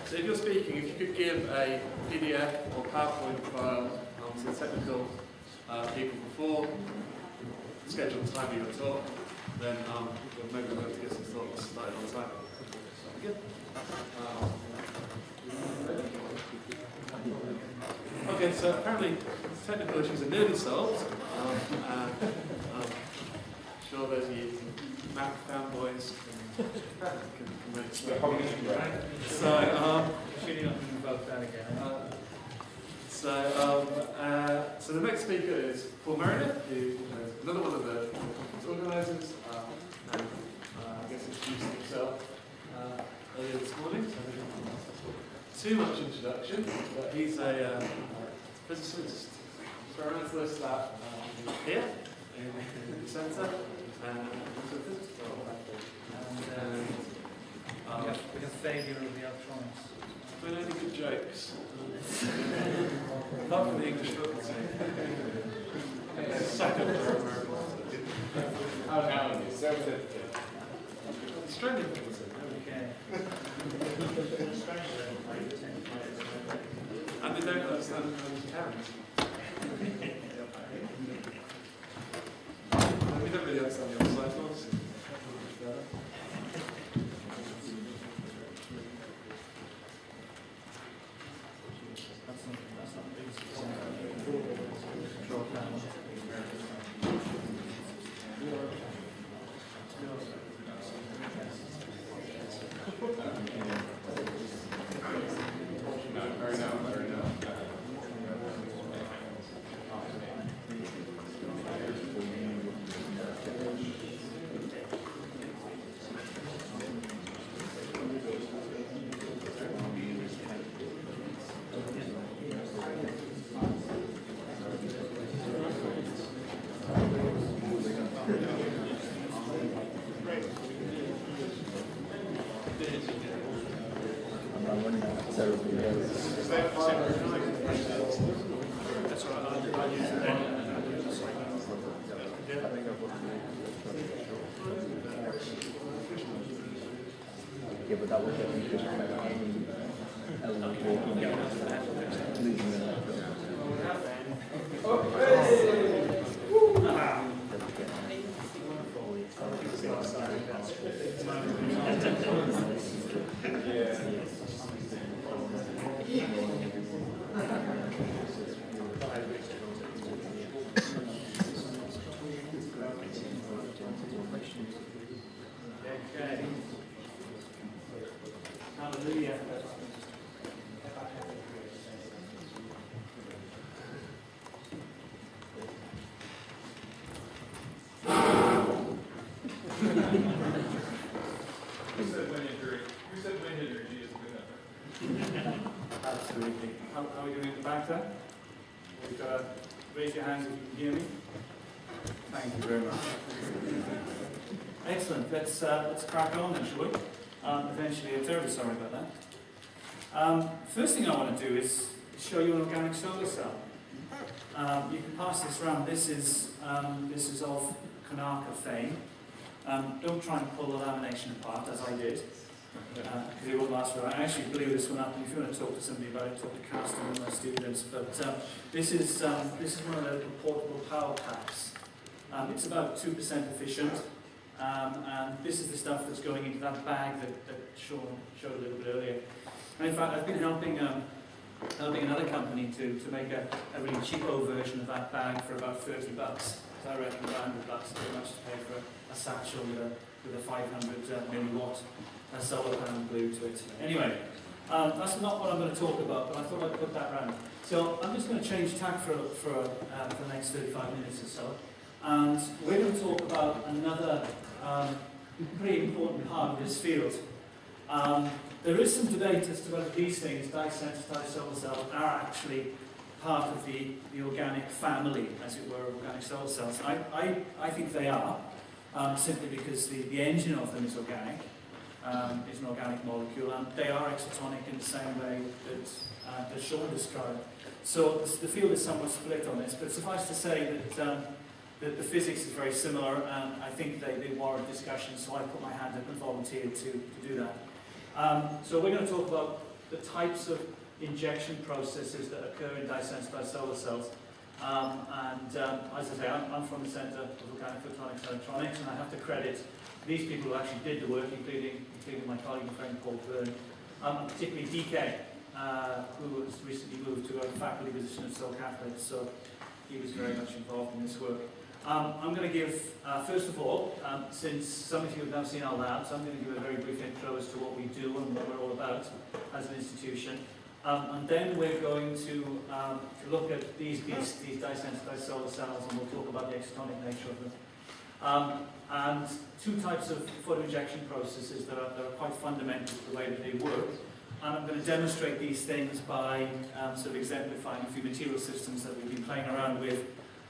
So if you're speaking, if you could give a PDF or PowerPoint file to the technical people before the scheduled time of your talk, then we'll maybe be able to get some thoughts started on time. Good. Okay, so apparently technical issues are nearly solved. I'm sure those of you Mac fanboys can make it. So the next speaker is Paul Meredith, who is another one of the conference organisers, and I guess introduced himself earlier this morning. Too much introduction, but he's a physicist, experimentalist here in the centre, and he's a physicist. We have failure of the electronics. Doing any good jokes? Apart from the English faculty. Second for American. How now is it? Australian faculty. Okay. And they don't understand how to count. We don't really understand the other side of us. Yeah, but that would definitely just affect any element walking down losing the Hallelujah. Who said wind energy is a good number? Absolutely. How are we doing at the back there? We've got to raise your hands if you can hear me. Thank you very much. Excellent. Let's crack on then, shall we? Eventually, I'm terribly sorry about that. First thing I want to do is show you an organic solar cell. You can pass this around. This is of Kinetic fame. Don't try and pull the lamination apart, as I did, because it won't last forever. I actually blew this one up, and if you want to talk to somebody about it, talk to Castor and my students. But this is one of the portable power packs. It's about 2% efficient. And this is the stuff that's going into that bag that Sean showed a little bit earlier. And in fact, I've been helping another company to make a really cheapo version of that bag for about $30. So I reckon $100 is pretty much to pay for a satchel with a 500 milliwatt solar panel glued to it. Anyway, that's not what I'm going to talk about, but I thought I'd put that round. So I'm just going to change tack for the next 35 minutes or so. And we're going to talk about another pretty important part of this field. There is some debate as to whether these things, dye-sensitized solar cells, are actually part of the organic family, as it were, of organic solar cells. I think they are, simply because the engine of them is organic, is an organic molecule, and they are exotonic in the same way that Sean described. So the field is somewhat split on this, but suffice to say that the physics is very similar, and I think they warrant discussion, so I put my hand up and volunteered to do that. So we're going to talk about the types of injection processes that occur in dye-sensitized solar cells. As I say, I'm from the Centre of Organic Photonics and Electronics, and I have to credit these people who actually did the work, including my colleague and friend Paul Byrne, and particularly DK, who has recently moved to a faculty position at Seoul Catholic, so he was very much involved in this work. I'm going to give, first of all, since some of you have now seen our labs, I'm going to give a very brief intro as to what we do and what we're all about as an institution. And then we're going to look at these dye-sensitized solar cells, and we'll talk about the exotonic nature of them. And two types of photoinjection processes that are quite fundamental to the way that they work. And I'm going to demonstrate these things by sort of exemplifying a few material systems that we've been playing around with.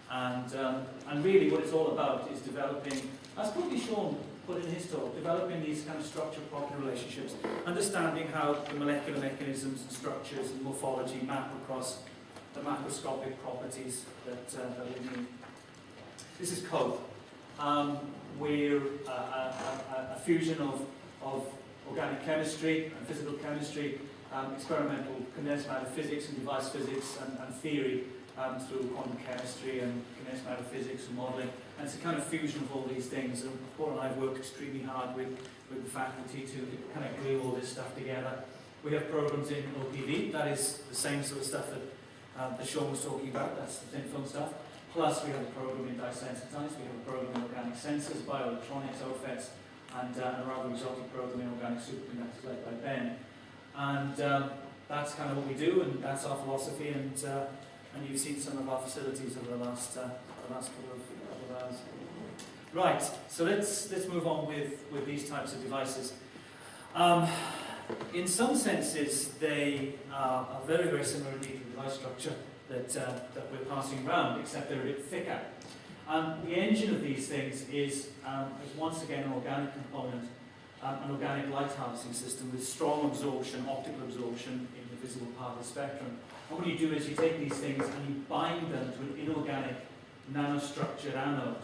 And really what it's all about is developing, as probably Sean put in his talk, developing these kind of structure-property relationships, understanding how the molecular mechanisms and structures and morphology map across the macroscopic properties that we need. This is COPE. We're a fusion of organic chemistry and physical chemistry, experimental condensed matter physics and device physics and theory through quantum chemistry and condensed matter physics and modelling. And it's a kind of fusion of all these things. And Paul and I have worked extremely hard with the faculty to kind of glue all this stuff together. We have programs in OPV, that is the same sort of stuff that Sean was talking about, that's the thin film stuff. Plus we have a program in dye-sensitized, we have a program in organic sensors, bioelectronics, OFETs, and a rather exotic program in organic superconductors led by Ben. And that's kind of what we do, and that's our philosophy, and you've seen some of our facilities over the last couple of hours. Right, so let's move on with these types of devices. In some senses, they are very, very similar indeed to the device structure that we're passing around, except they're a bit thicker. The engine of these things is once again an organic component, an organic light harvesting system with strong absorption, optical absorption in the visible part of the spectrum. And what you do is you take these things and you bind them to an inorganic nanostructured anode.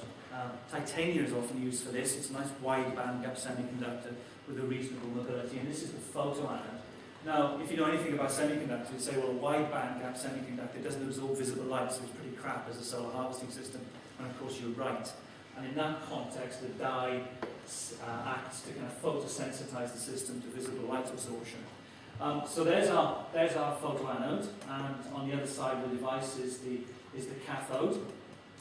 Titanium is often used for this. It's a nice wide bandgap semiconductor with a reasonable mobility, and this is the photoanode. Now, if you know anything about semiconductors, you say, well, a wide bandgap semiconductor doesn't absorb visible light, so it's pretty crap as a solar harvesting system. And of course, you're right. And in that context, the dye acts to kind of photosensitize the system to visible light absorption. So there's our photoanode, and on the other side of the device is the cathode.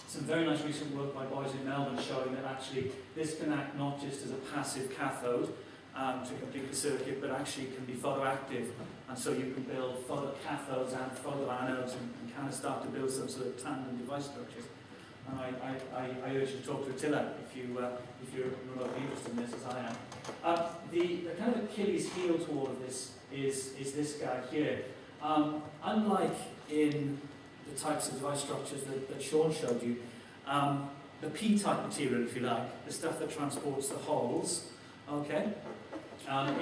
Some very nice recent work by boys in Melbourne showing that actually this can act not just as a passive cathode to complete the circuit, but actually can be photoactive, and so you can build photocathodes and photoanodes and kind of start to build some sort of tandem device structures. And I urge you to talk to Attila if you're remotely interested in this, as I am. The kind of Achilles heel to all of this is this guy here. Unlike in the types of device structures that Sean showed you, the P-type material, if you like, the stuff that transports the holes, okay,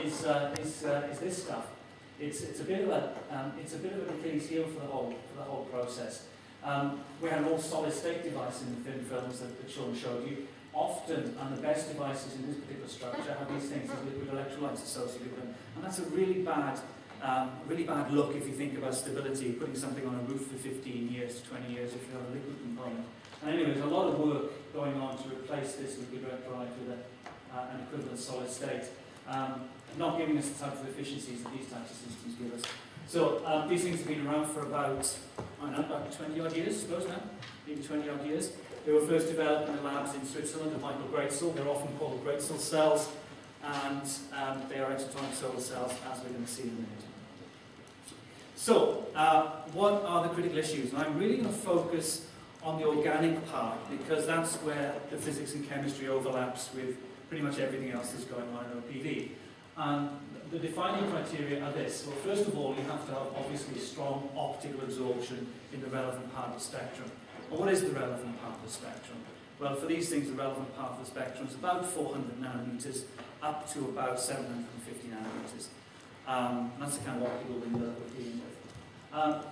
is this stuff. It's a bit of an Achilles heel for the whole process. We have an all-solid-state device in the thin films that Sean showed you. Often, and the best devices in this particular structure have these things as liquid electrolytes associated with them, and that's a really bad look if you think about stability, putting something on a roof for 15 years to 20 years if you have a liquid component. And anyway, there's a lot of work going on to replace this liquid electrolyte with an equivalent solid state, not giving us the type of efficiencies that these types of systems give us. So these things have been around for about 20 odd years, I suppose now, maybe 20 odd years. They were first developed in the labs in Switzerland of Michael Greitzel. They're often called Greitzel cells, and they are exotonic solar cells, as we're going to see in a minute. So, what are the critical issues? And I'm really going to focus on the organic part, because that's where the physics and chemistry overlaps with pretty much everything else that's going on in OPV. And the defining criteria are this. Well, first of all, you have to have obviously strong optical absorption in the relevant part of the spectrum. Well, what is the relevant part of the spectrum? Well, for these things, the relevant part of the spectrum is about 400 nanometers up to about 750 nanometers. That's the kind of optical window that we're dealing with.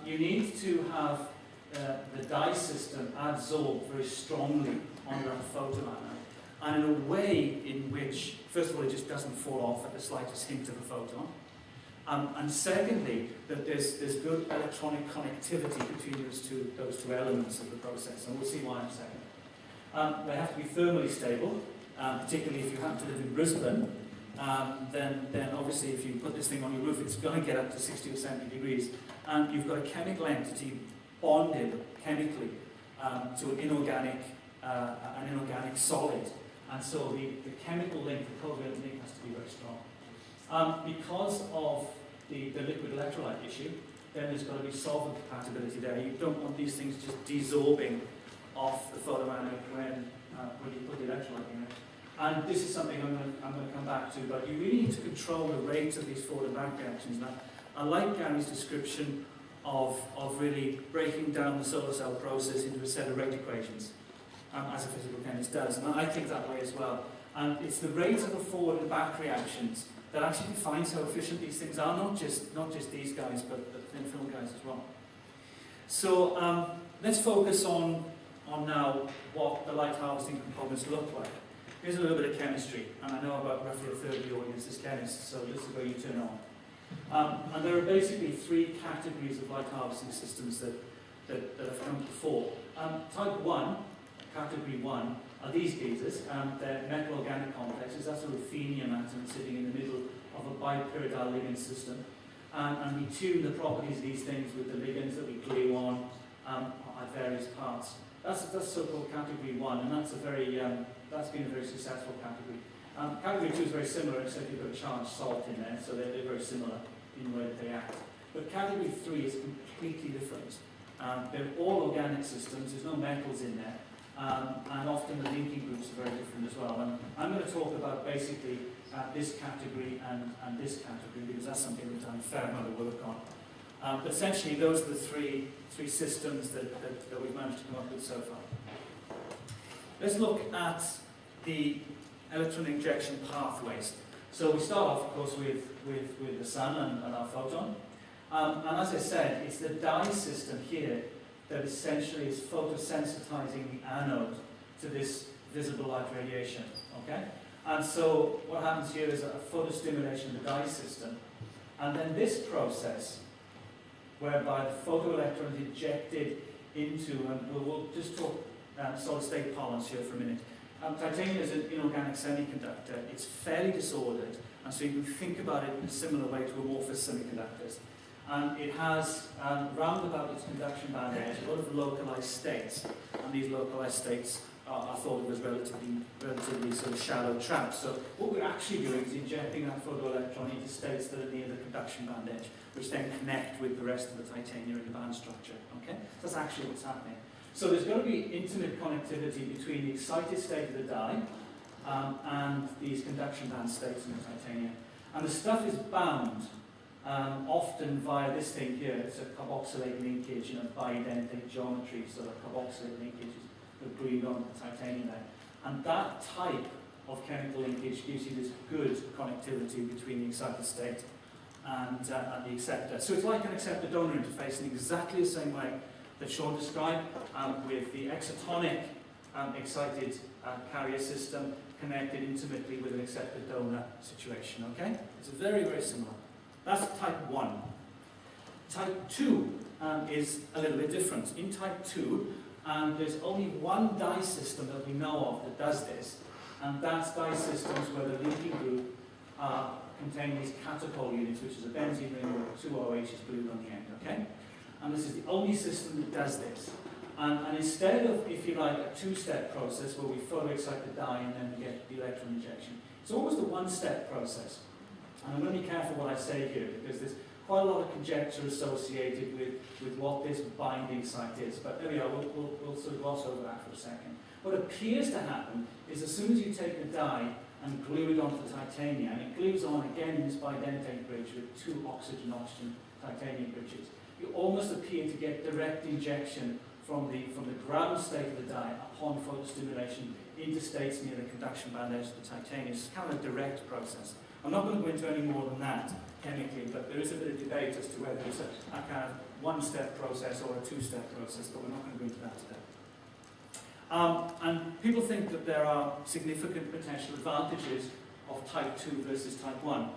You need to have the dye system adsorb very strongly on that photoanode. and in a way in which, first of all, it just doesn't fall off at the slightest hint of a photon. And secondly, that there's good electronic connectivity between those two elements of the process, and we'll see why in a second. They have to be thermally stable, particularly if you happen to live in Brisbane. Then obviously if you put this thing on your roof, it's going to get up to 60 or 70 degrees, and you've got a chemical entity bonded chemically to an inorganic solid, and so the chemical link, the covalent link, has to be very strong. Because of the liquid electrolyte issue, then there's got to be solvent compatibility there. You don't want these things just desorbing off the photoaniode when you put the electrolyte in it. And this is something I'm going to come back to, but you really need to control the rate of these forward and back reactions. Now, I like Gary's description of really breaking down the solar cell process into a set of rate equations, as a physical chemist does, and I think that way as well. And it's the rate of the forward and back reactions that actually defines how efficient these things are, not just these guys, but the thin film guys as well. So let's focus on now what the light harvesting components look like. Here's a little bit of chemistry, and I know about roughly a third of the audience is chemists, so this is where you turn on. And there are basically three categories of light harvesting systems that have come before. Type 1, category 1, are these geezers. They're metal organic complexes. That's a ruthenium atom sitting in the middle of a bipyridal ligand system. And we tune the properties of these things with the ligands that we glue on at various parts. That's so-called category 1, and that's been a very successful category. Category 2 is very similar, except you've got a charged salt in there, so they're very similar in the way that they act. But category 3 is completely different. They're all organic systems, there's no metals in there, and often the linking groups are very different as well. And I'm going to talk about basically this category and this category, because that's something we've done a fair amount of work on. But essentially, those are the three systems that we've managed to come up with so far. Let's look at the electron injection pathways. So we start off, of course, with the sun and our photon. And as I said, it's the dye system here that essentially is photosensitizing the anode to this visible light radiation. Okay? And so what happens here is a photostimulation of the dye system. And then this process, whereby the photoelectron is injected into, and we'll just talk solid state parlance here for a minute. Titanium is an inorganic semiconductor. It's fairly disordered, and so you can think about it in a similar way to amorphous semiconductors. And it has, round about its conduction band edge, a lot of localized states, and these localized states are thought of as relatively sort of shallow traps. So what we're actually doing is injecting that photoelectron into states that are near the conduction band edge, which then connect with the rest of the titanium in the band structure. Okay? That's actually what's happening. So there's got to be intimate connectivity between the excited state of the dye and these conduction band states in the titanium. And the stuff is bound often via this thing here. It's a carboxylate linkage, bidentate geometry, so the carboxylate linkages that glued on the titanium there. And that type of chemical linkage gives you this good connectivity between the excited state and the acceptor. So it's like an acceptor-donor interface in exactly the same way that Sean described, with the excitonic excited carrier system connected intimately with an acceptor-donor situation, okay? It's very, very similar. That's type 1. Type 2 is a little bit different. In type 2, there's only one dye system that we know of that does this, and that's dye systems where the linking group contain these catapole units, which is a benzene ring with 2 OHs glued on the end, okay? And this is the only system that does this. And instead of, if you like, a two-step process where we photoexcite the dye and then we get the electron injection, it's almost a one-step process. And I'm going to be careful what I say here, because there's quite a lot of conjecture associated with what this binding site is. But there we are, we'll sort of gloss over that for a second. What appears to happen is as soon as you take the dye and glue it onto the titanium, and it glues on again in this bidentate bridge with 2 oxygen-oxygen titanium bridges, you almost appear to get direct injection from the ground state of the dye upon photostimulation into states near the conduction band edge of the titanium. It's kind of a direct process. I'm not going to go into any more than that chemically, but there is a bit of debate as to whether it's a kind of one-step process or a two-step process, but we're not going to go into that today. And people think that there are significant potential advantages of type 2 versus type 1.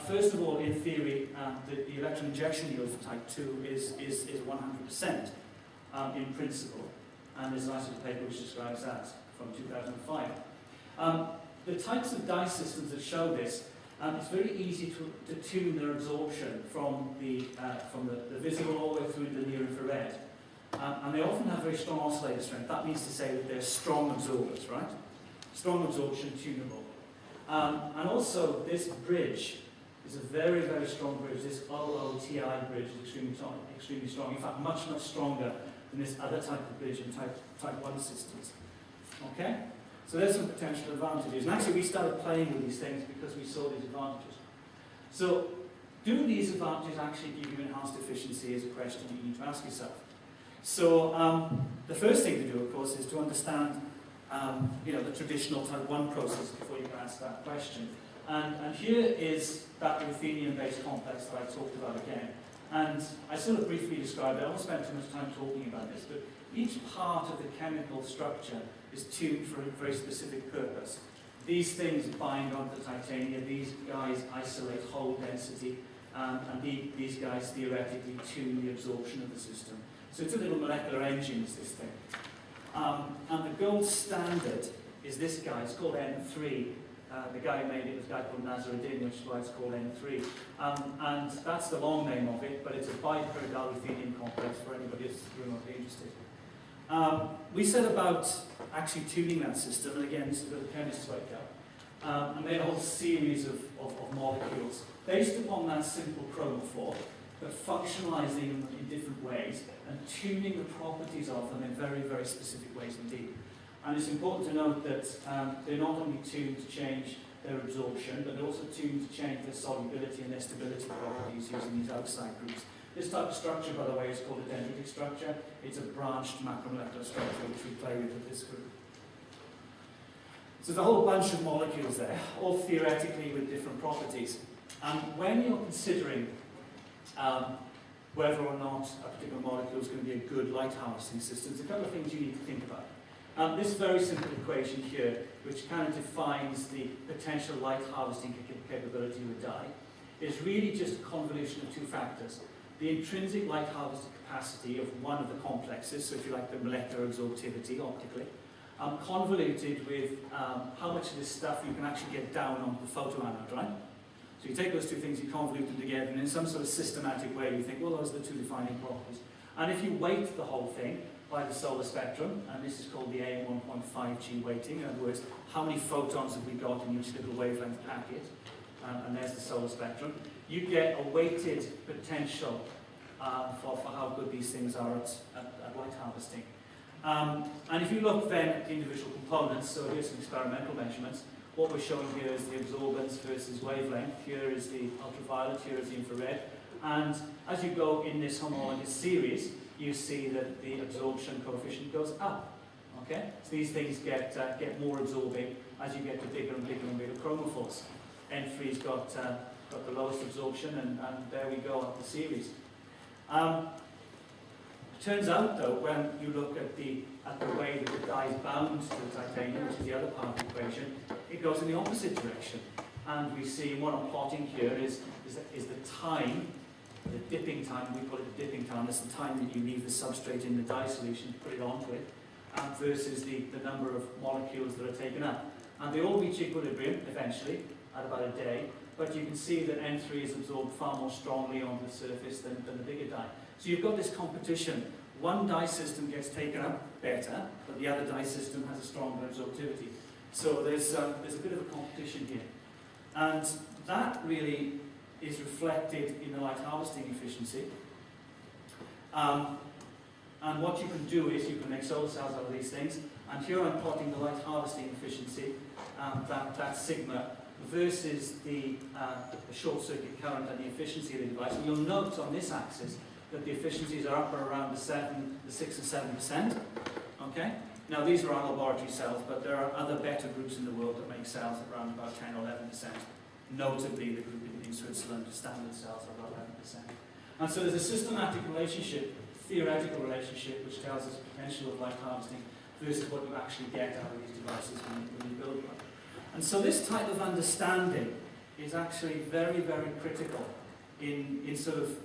First of all, in theory, the electron injection yield for type 2 is 100% in principle. And there's a nice little paper which describes that from 2005. The types of dye systems that show this, it's very easy to tune their absorption from the visible all the way through to the near infrared. And they often have very strong oscillator strength. That means to say that they're strong absorbers, right? Strong absorption, tunable. And also, this bridge is a very, very strong bridge. This OOTI bridge is extremely strong. In fact, much, much stronger than this other type of bridge in type 1 systems. Okay? So there's some potential advantages. And actually, we started playing with these things because we saw these advantages. So, do these advantages actually give you enhanced efficiency is a question you need to ask yourself. So, the first thing to do, of course, is to understand the traditional type 1 process before you can ask that question. And here is that ruthenium-based complex that I talked about again. And I sort of briefly described it. I won't spend too much time talking about this, but each part of the chemical structure is tuned for a very specific purpose. These things bind onto the titanium. These guys isolate hole density. And these guys theoretically tune the absorption of the system. So it's a little molecular engine, is this thing. And the gold standard is this guy. It's called N3. The guy who made it was a guy called Nazarudin, which is why it's called N3. And that's the long name of it, but it's a bipyridal ruthenium complex for anybody who's remotely interested. We set about actually tuning that system, and again, this is where the chemists wake up, and made a whole series of molecules based upon that simple chromophore, but functionalizing them in different ways and tuning the properties of them in very, very specific ways indeed. And it's important to note that they're not only tuned to change their absorption, but they're also tuned to change their solubility and their stability properties using these outside groups. This type of structure, by the way, is called a dendritic structure. It's a branched macromolecular structure which we play with this group. So there's a whole bunch of molecules there, all theoretically with different properties. And when you're considering whether or not a particular molecule is going to be a good light harvesting system, there's a couple of things you need to think about. This very simple equation here, which kind of defines the potential light harvesting capability of a dye, is really just a convolution of two factors. The intrinsic light harvesting capacity of one of the complexes, so if you like the molecular absorptivity optically, convoluted with how much of this stuff you can actually get down onto the photoanode, right? So you take those two things, you convolute them together, and in some sort of systematic way you think, well, those are the two defining properties. And if you weight the whole thing by the solar spectrum, and this is called the AM1.5G weighting, in other words, how many photons have we got in each little wavelength packet, and there's the solar spectrum, you get a weighted potential for how good these things are at light harvesting. And if you look then at the individual components, so here's some experimental measurements. What we're showing here is the absorbance versus wavelength. Here is the ultraviolet, here is the infrared. And as you go in this homologous series, you see that the absorption coefficient goes up. Okay? So these things get more absorbing as you get to bigger and bigger and bigger chromophores. N3's got the lowest absorption, and there we go up the series. It turns out, though, when you look at the way that the dye is bound to the titanium, which is the other part of the equation, it goes in the opposite direction. And we see what I'm plotting here is the time, the dipping time, we call it the dipping time, that's the time that you leave the substrate in the dye solution to put it onto it, versus the number of molecules that are taken up. And they all reach equilibrium, eventually, at about a day, but you can see that N3 is absorbed far more strongly onto the surface than the bigger dye. So you've got this competition. One dye system gets taken up better, but the other dye system has a stronger absorptivity. So there's a bit of a competition here. And that really is reflected in the light harvesting efficiency. And what you can do is you can make solar cells out of these things. And here I'm plotting the light harvesting efficiency, that sigma, versus the short circuit current and the efficiency of the device. And you'll note on this axis that the efficiencies are up around the 6 and 7%. Okay? Now these are our laboratory cells, but there are other better groups in the world that make cells at around about 10 or 11%. Notably, the group in Switzerland, standard cells are about 11%. And so there's a systematic relationship, theoretical relationship, which tells us the potential of light harvesting versus what you actually get out of these devices when you build one. And so this type of understanding is actually very, very critical in sort of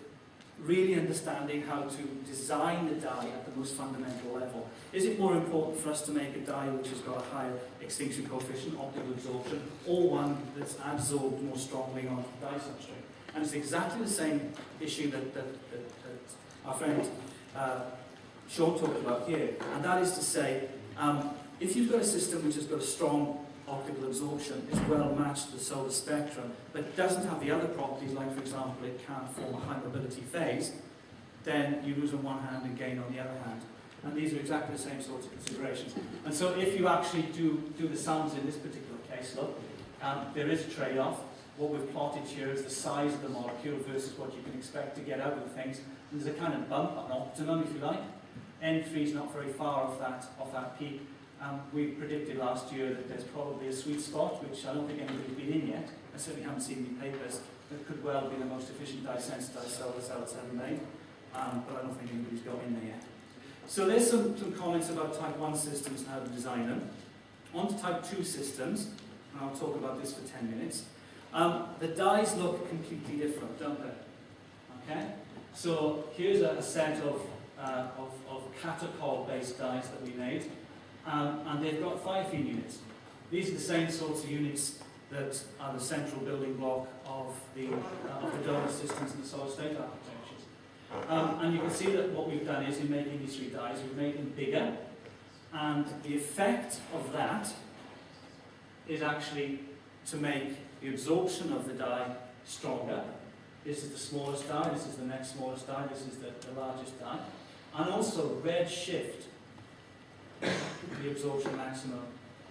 really understanding how to design the die at the most fundamental level. Is it more important for us to make a die which has got a higher extinction coefficient, optical absorption, or one that's adsorbed more strongly onto the die substrate? And it's exactly the same issue that our friend Sean talked about here, and that is to say, if you've got a system which has got a strong optical absorption, is well matched to the solar spectrum, but doesn't have the other properties, like for example it can't form a high mobility phase, then you lose on one hand and gain on the other hand. And these are exactly the same sorts of considerations. And so if you actually do the sums in this particular case, look, there is a trade-off. What we've plotted here is the size of the molecule versus what you can expect to get out of things. And there's a kind of bump, an optimum if you like. N3 is not very far off that peak. We predicted last year that there's probably a sweet spot, which I don't think anybody's been in yet. I certainly haven't seen any papers that could well be the most efficient dye-sensitized solar cell that's ever made. But I don't think anybody's got in there yet. So there's some comments about type 1 systems and how to design them. On to type 2 systems, and I'll talk about this for 10 minutes. The dyes look completely different, don't they? Okay? So here's a set of catechol-based dyes that we made. And they've got 5 phen units. These are the same sorts of units that are the central building block of the donor systems and the solid state architectures. And you can see that what we've done is, in making these 3 dyes, we've made them bigger, and the effect of that is actually to make the absorption of the dye stronger. This is the smallest dye, this is the next smallest dye, this is the largest dye. And also red shift the absorption maximum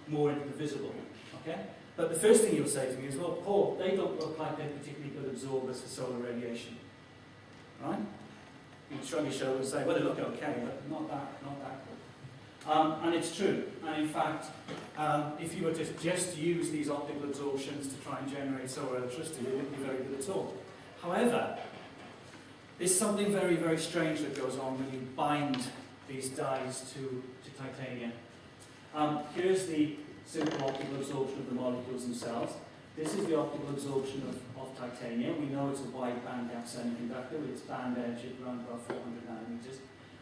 more into the visible. Okay? But the first thing you'll say to me is, well, Paul, they don't look like they're particularly good absorbers for solar radiation. Right? You shrug your shoulders and say, well, they look okay, but not that good. And it's true. And in fact, if you were to just use these optical absorptions to try and generate solar electricity, they wouldn't be very good at all. However, there's something very, very strange that goes on when you bind these dyes to titanium. Here's the simple optical absorption of the molecules themselves. This is the optical absorption of titanium. We know it's a wide bandgap semiconductor with its band edge at around about 400 nanometers.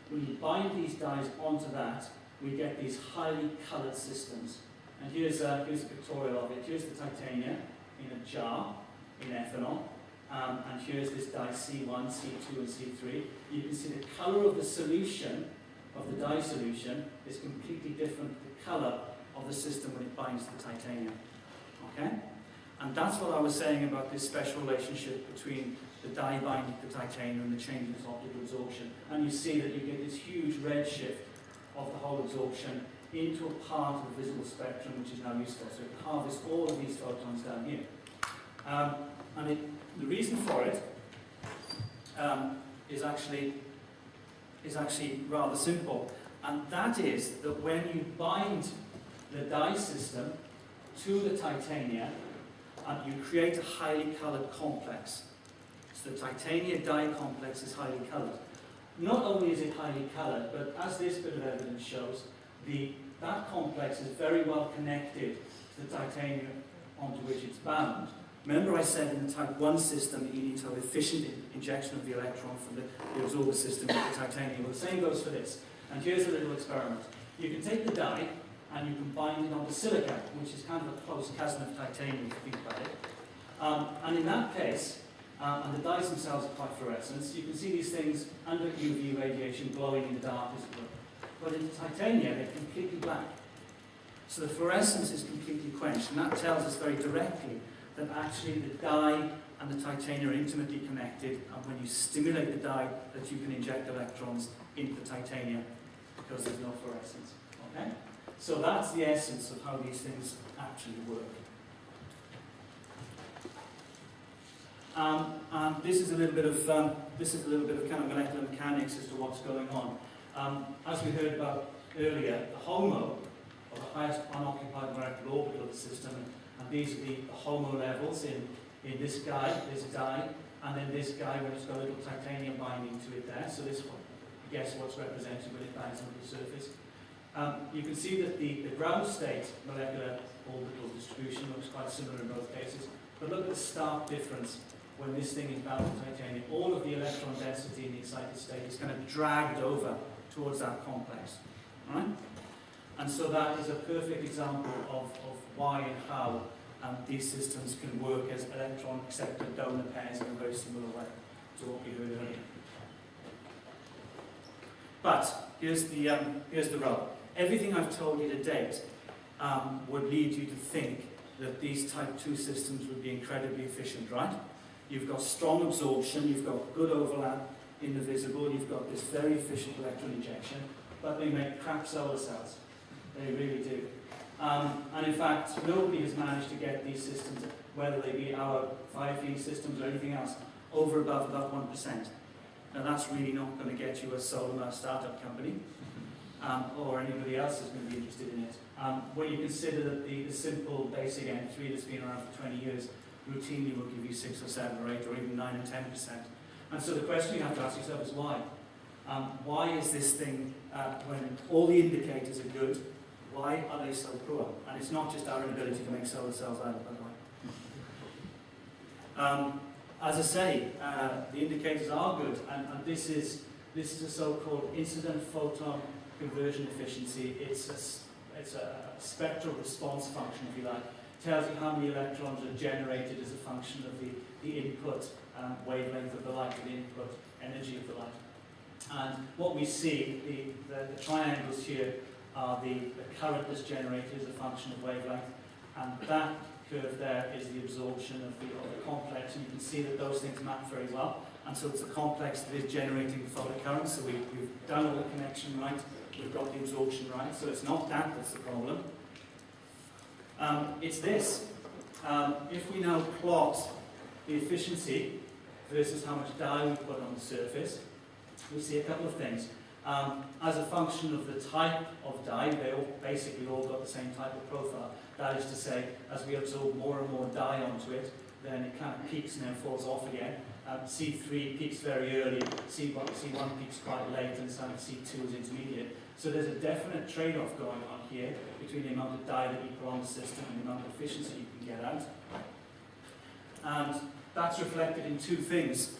When you bind these dyes onto that, we get these highly coloured systems. And here's a pictorial of it. Here's the titanium in a jar in ethanol. And here's this dye C1, C2, and C3. You can see the colour of the solution, of the dye solution, is completely different to the colour of the system when it binds to the titanium. Okay? And that's what I was saying about this special relationship between the dye binding to titanium and the change in its optical absorption. And you see that you get this huge red shift of the whole absorption into a part of the visible spectrum which is now useful. So it harvests all of these photons down here. The reason for it is actually rather simple, and that is that when you bind the dye system to the titanium, you create a highly coloured complex. So the titanium dye complex is highly coloured. Not only is it highly coloured, but as this bit of evidence shows, that complex is very well connected to the titanium onto which it's bound. Remember I said in the type 1 system that you need to have efficient injection of the electron from the absorber system with the titanium. Well, the same goes for this. And here's a little experiment. You can take the dye and you can bind it onto silica, which is kind of a close cousin of titanium if you think about it. And in that case, and the dyes themselves are quite fluorescent, you can see these things under UV radiation glowing in the dark, as it were. But in the titanium, they're completely black. So the fluorescence is completely quenched, and that tells us very directly that actually the dye and the titanium are intimately connected, and when you stimulate the dye, that you can inject electrons into the titanium because there's no fluorescence. Okay? So that's the essence of how these things actually work. And this is a little bit of kind of molecular mechanics as to what's going on. As we heard about earlier, the HOMO, or the highest unoccupied molecular orbital of the system, and these are the HOMO levels in this guy, this dye, and then this guy when it's got a little titanium binding to it there. So this, I guess, what's represented when it binds onto the surface. You can see that the ground state molecular orbital distribution looks quite similar in both cases, but look at the stark difference when this thing is bound to titanium. All of the electron density in the excited state is kind of dragged over towards that complex. Right? And so that is a perfect example of why and how these systems can work as electron acceptor donor pairs in a very similar way to what we heard earlier. But here's the rub. Everything I've told you to date would lead you to think that these type 2 systems would be incredibly efficient, right? You've got strong absorption, you've got good overlap in the visible, you've got this very efficient electron injection, but they make crap solar cells. They really do. And in fact, nobody has managed to get these systems, whether they be our 5V systems or anything else, over above about 1%. Now that's really not going to get you a solar startup company, or anybody else is going to be interested in it. When you consider that the simple basic M3 that's been around for 20 years routinely will give you 6 or 7 or 8 or even 9 and 10%. And so the question you have to ask yourself is why? Why is this thing, when all the indicators are good, why are they so poor? And it's not just our inability to make solar cells either, by the way. As I say, the indicators are good, and this is a so-called incident photon conversion efficiency. It's a spectral response function, if you like. It tells you how many electrons are generated as a function of the input wavelength of the light, the input energy of the light. And what we see, the triangles here, are the current that's generated as a function of wavelength, and that curve there is the absorption of the complex, and you can see that those things map very well. And so it's a complex that is generating the photocurrent, so we've done all the connection right, we've got the absorption right, so it's not that that's the problem. It's this. If we now plot the efficiency versus how much dye we put on the surface, we see a couple of things. As a function of the type of dye, they basically all got the same type of profile. That is to say, as we absorb more and more dye onto it, then it kind of peaks and then falls off again. C3 peaks very early, C1 peaks quite late, and C2 is intermediate. So there's a definite trade-off going on here between the amount of dye that you put on the system and the amount of efficiency you can get out. And that's reflected in two things.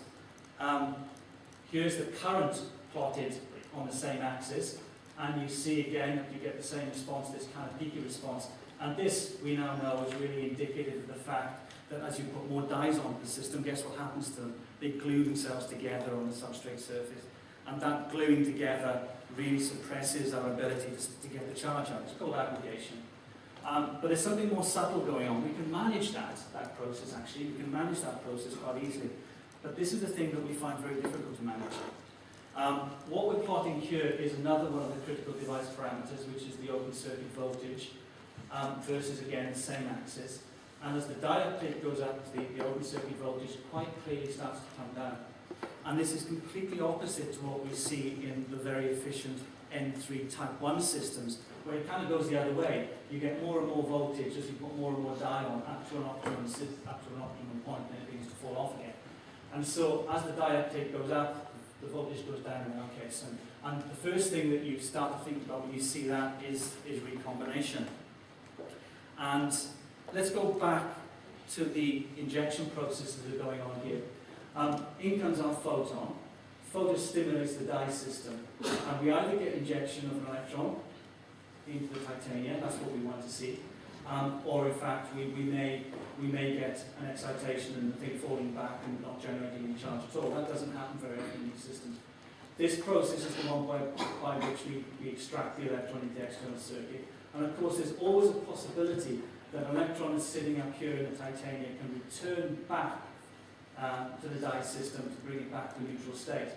Here's the current plotted on the same axis, and you see again that you get the same response, this kind of peaky response. And this, we now know, is really indicative of the fact that as you put more dyes onto the system, guess what happens to them? They glue themselves together on the substrate surface. And that gluing together really suppresses our ability to get the charge out. It's called aggregation. But there's something more subtle going on. We can manage that process actually. We can manage that process quite easily. But this is the thing that we find very difficult to manage. What we're plotting here is another one of the critical device parameters, which is the open circuit voltage, versus again the same axis. And as the diode goes up, the open circuit voltage quite clearly starts to come down. And this is completely opposite to what we see in the very efficient N3 type 1 systems, where it kind of goes the other way. You get more and more voltage as you put more and more dye on up to an optimum point, then it begins to fall off again. And so as the dye uptake goes up, the voltage goes down in our case. And the first thing that you start to think about when you see that is recombination. And let's go back to the injection processes that are going on here. In comes our photon. Photostimulates the dye system. And we either get injection of an electron into the titanium, that's what we want to see, or in fact we may get an excitation and the thing falling back and not generating any charge at all. That doesn't happen very often in these systems. This process is the one by which we extract the electron into the external circuit. And of course there's always a possibility that an electron is sitting up here in the titanium can return back to the dye system to bring it back to a neutral state.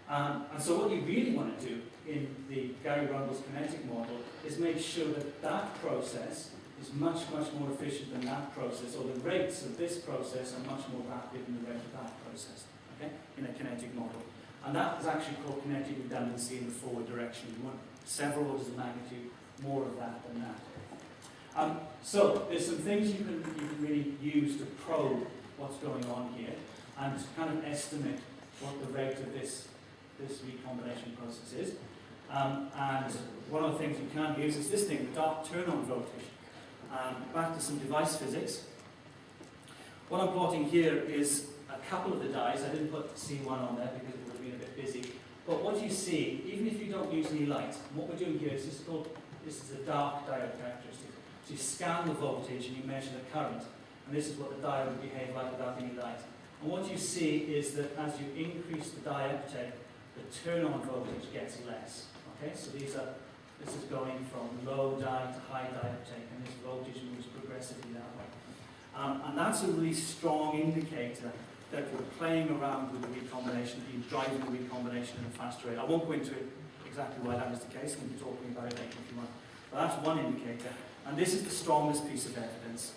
And so what you really want to do in the Gary Rumble's kinetic model is make sure that that process is much, much more efficient than that process, or the rates of this process are much more rapid than the rate of that process, okay, in a kinetic model. And that is actually called kinetic redundancy in the forward direction. You want several orders of magnitude more of that than that. So there's some things you can really use to probe what's going on here and to kind of estimate what the rate of this recombination process is. And one of the things you can use is this thing, the dark turn-on voltage. Back to some device physics. What I'm plotting here is a couple of the dyes. I didn't put C1 on there because it would have been a bit busy. But what you see, even if you don't use any light, what we're doing here is this is a dark diode characteristic. So you scan the voltage and you measure the current. And this is what the diode would behave like without any light. And what you see is that as you increase the dye uptake, the turn-on voltage gets less. Okay, so this is going from low dye to high dye uptake, and this voltage moves progressively that way. And that's a really strong indicator that you're playing around with the recombination, that you're driving the recombination at a faster rate. I won't go into it exactly why that is the case. We'll be talking about it later if you want. But that's one indicator. And this is the strongest piece of evidence.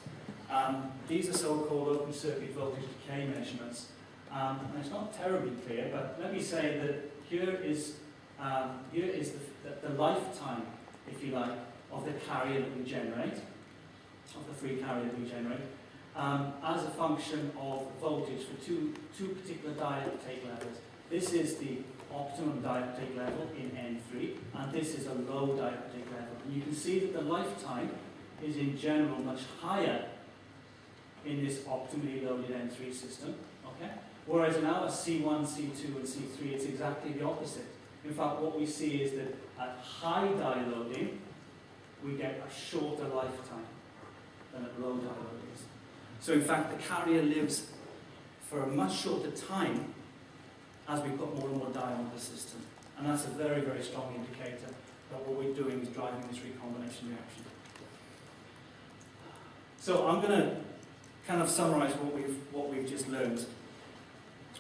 These are so-called open circuit voltage decay measurements. And it's not terribly clear, but let me say that here is the lifetime, if you like, of the carrier that we generate, of the free carrier that we generate, as a function of voltage for two particular dye uptake levels. This is the optimum dye uptake level in N3, and this is a low dye uptake level. And you can see that the lifetime is in general much higher in this optimally loaded N3 system, okay? Whereas in our C1, C2, and C3, it's exactly the opposite. In fact, what we see is that at high dye loading, we get a shorter lifetime than at low dye loadings. So in fact, the carrier lives for a much shorter time as we put more and more dye onto the system. And that's a very, very strong indicator that what we're doing is driving this recombination reaction. So I'm going to kind of summarize what we've just learned.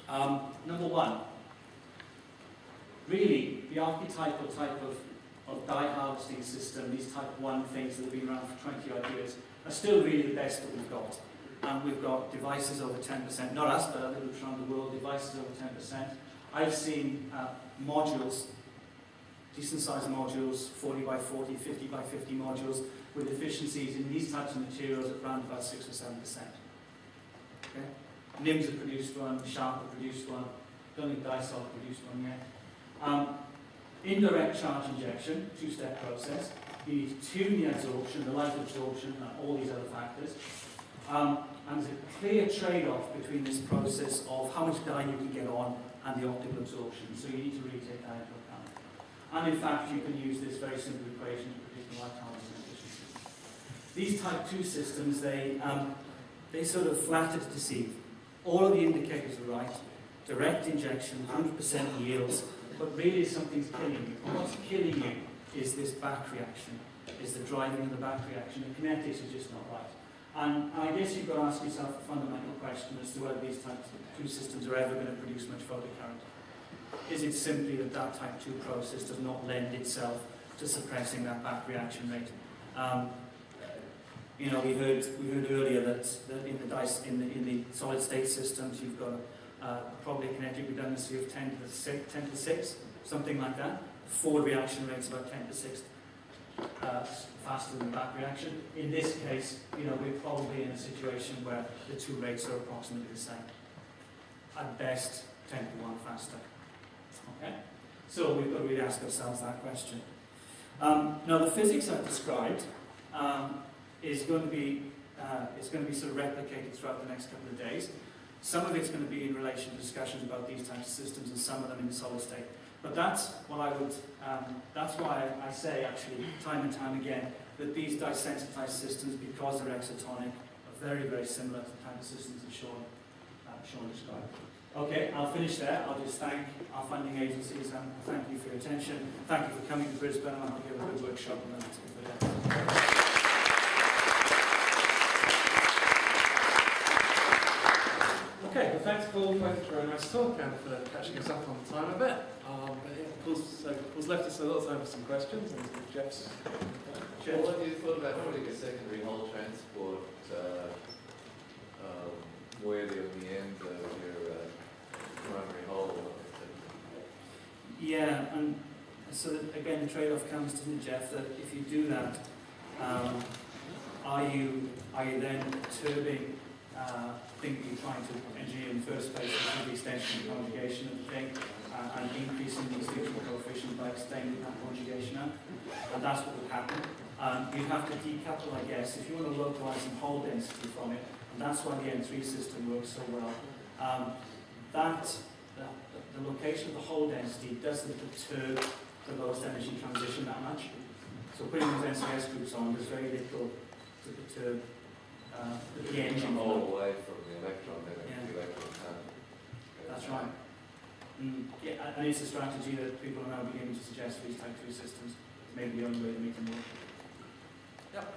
Number one, really, the archetypal type of dye harvesting system, these type 1 things that have been around for 20 odd years, are still really the best that we've got. And we've got devices over 10%, not us, but other groups around the world, devices over 10%. I've seen modules, decent sized modules, 40 by 40, 50 by 50 modules, with efficiencies in these types of materials at around about 6 or 7%. Okay? NIMS have produced one, Sharp have produced one, don't think Dysol have produced one yet. Indirect charge injection, 2-step process. You need to tune the absorption, the light absorption, and all these other factors. And there's a clear trade-off between this process of how much dye you can get on and the optical absorption. So you need to really take that into account. And in fact, you can use this very simple equation to predict the light harvesting efficiency. These type 2 systems, they sort of flatter to deceive. All of the indicators are right. Direct injection, 100% yields, but really something's killing you. And what's killing you is this back reaction, is the driving of the back reaction. The kinetics are just not right. And I guess you've got to ask yourself a fundamental question as to whether these types of 2 systems are ever going to produce much photocurrent. Is it simply that that type 2 process does not lend itself to suppressing that back reaction rate? You know, we heard earlier that in the solid state systems you've got probably a kinetic redundancy of 10 to the 6, something like that. Forward reaction rate's about 10 to 6 faster than back reaction. In this case, you know, we're probably in a situation where the 2 rates are approximately the same. At best, 10 to 1 faster. Okay? So we've got to really ask ourselves that question. Now, the physics I've described is going to be sort of replicated throughout the next couple of days. Some of it's going to be in relation to discussions about these types of systems, and some of them in the solid state. But that's what I would. That's why I say actually time and time again that these dye-sensitized systems, because they're exotonic, are very, very similar to the type of systems that Sean described. Okay, I'll finish there. I'll just thank our funding agencies and thank you for your attention. Thank you for coming to Brisbane. I hope you have a good workshop on the next couple of days. Okay, well thanks Paul, thanks for a nice talk and for catching us up on time a bit. But yeah, Paul's left us a little time for some questions and Jeff's. Well, what have you thought about putting a secondary hull transport worthy of the end of your primary hull? Yeah, and so that, again the trade-off comes to Jeff that if you do that, are you then perturbing thing that you're trying to engineer in the first place, which is the extension and conjugation of the thing, and increasing the extinction coefficient by extending that conjugation out, and that's what would happen. You'd have to decouple, I guess, if you want to localize some hole density from it, and that's why the N3 system works so well. The location of the hole density doesn't perturb the lowest energy transition that much. So putting those NCS groups on, there's very little to perturb the engine All flow. away from the electron, then Yeah. the electron can't. That's right. Yeah, and it's a strategy that people are now beginning to suggest for these type 2 systems. Maybe the only way to make them work.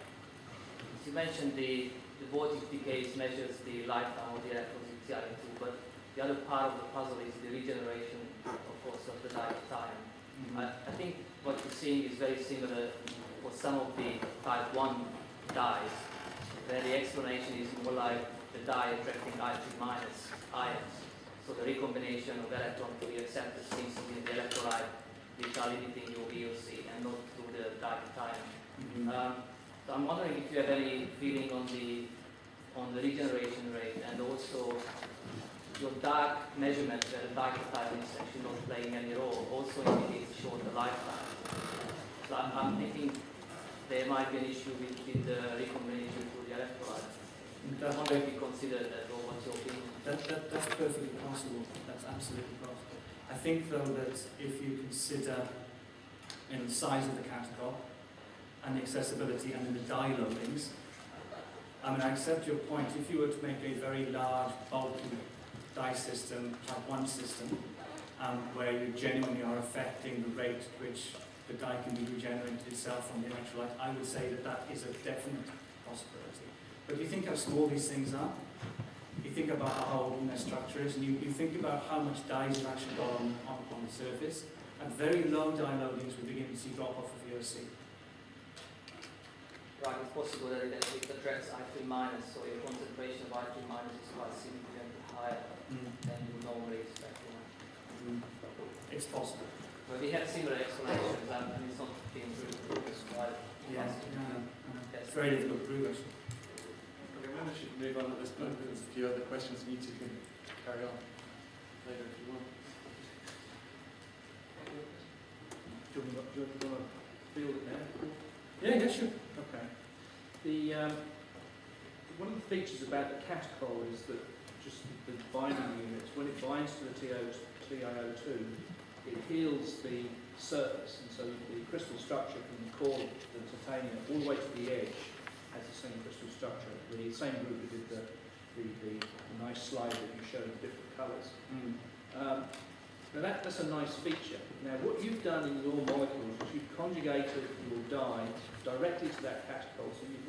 You mentioned the voltage decays measures the lifetime of the electrons in CIO2, but the other part of the puzzle is the regeneration, of course, of the lifetime. I think what you're seeing is very similar for some of the type 1 dyes, where the explanation is more like the dye attracting I3 minus ions. So the recombination of electron to the acceptor seems to be in the electrolyte which are limiting your VOC and not through the diketone. So I'm wondering if you have any feeling on the regeneration rate, and also your dark measurement where the diketone is actually not playing any role also indicates shorter lifetime. So I'm thinking there might be an issue with the recombination through the electrolyte. I wonder if you consider that, or what's your opinion? That's perfectly possible. That's absolutely possible. I think, though, that if you consider in the size of the catechol and the accessibility and in the dye loadings, I mean, I accept your point. If you were to make a very large, bulky dye system, type 1 system, where you genuinely are affecting the rate at which the dye can be regenerated itself from the electrolyte, I would say that that is a definite possibility. But you think how small these things are? You think about how old their structure is, and you think about how much dyes you've actually got on the surface. At very low dye loadings, we begin to see drop-off of VOC. Right, it's possible that it attracts I3 minus, so your concentration of I3 minus is quite significantly higher than you would normally expect. It's possible. But we have similar explanations, and it's not being proved as well. Yeah, it's very difficult to prove, actually. Okay, maybe we should move on at this point. There's a few other questions you two can carry on later if you want. Do you want to field it now? Yeah, sure. Okay. One of the features about the catechol is that just the binding units, when it binds to the TiO2, it heals the surface, and so the crystal structure from the core of the titanium all the way to the edge has the same crystal structure. The same group who did the nice slide that you showed in different colours. Now that's a nice feature. Now what you've done in your molecules is you've conjugated your dye directly to that catechol, so you're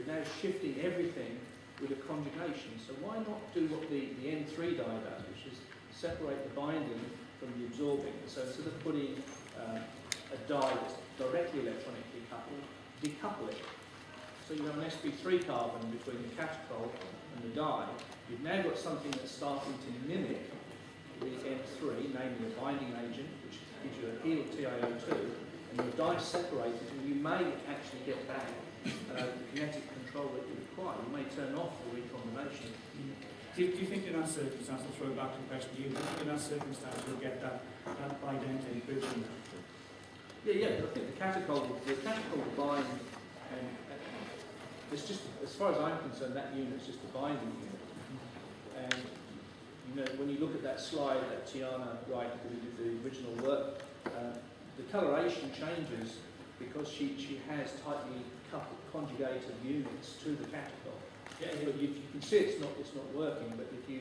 now shifting everything with a conjugation. So why not do what the N3 dye does, which is separate the binding from the absorbing. So instead of putting a dye that's directly electronically coupled, decouple it. So you have an sp3 carbon between the catechol and the dye. You've now got something that's starting to mimic the N3, namely a binding agent, which gives you a healed TiO2, and your dye separated, and you may actually get back the kinetic control that you require. You may turn off the recombination. Do you think in that circumstance, I'll throw it back to the question to you, do you think in that circumstance you'll get that bidentate bridging? Yeah, I think the catechol will bind, and it's just, as far as I'm concerned, that unit's just a binding unit. And you know, when you look at that slide that Tiana Wright who did the original work, the coloration changes because she has tightly conjugated units to the catechol. Yeah, but you can see it's not working. But if you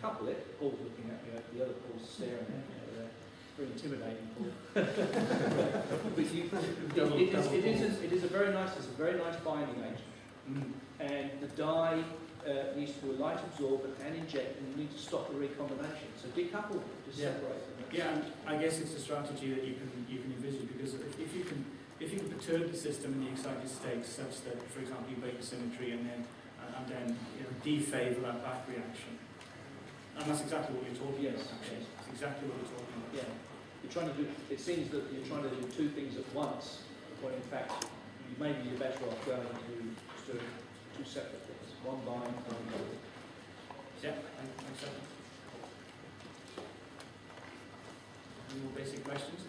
couple it, Paul's looking at me, the other Paul's staring at me over there. Very intimidating, Paul. But it is a very nice binding agent, and the dye needs to do a light absorbent and inject, and you need to stop the recombination. So decouple, just separate them. Yeah, and I guess it's a strategy that you can envisage, because if you can perturb the system in the excited state such that, for example, you break the symmetry and then defavour that back reaction. And that's exactly what you're talking about, actually. That's exactly what you're talking about. Yeah. You're trying to do, it seems that you're trying to do two things at once, when in fact, maybe you're better off going to two separate things. One bind, one go. Yeah, thanks. Any more basic questions?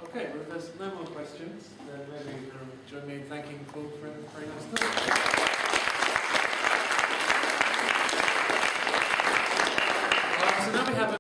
Okay, well, if there's no more questions, then maybe you can join me in thanking Paul for a very nice talk.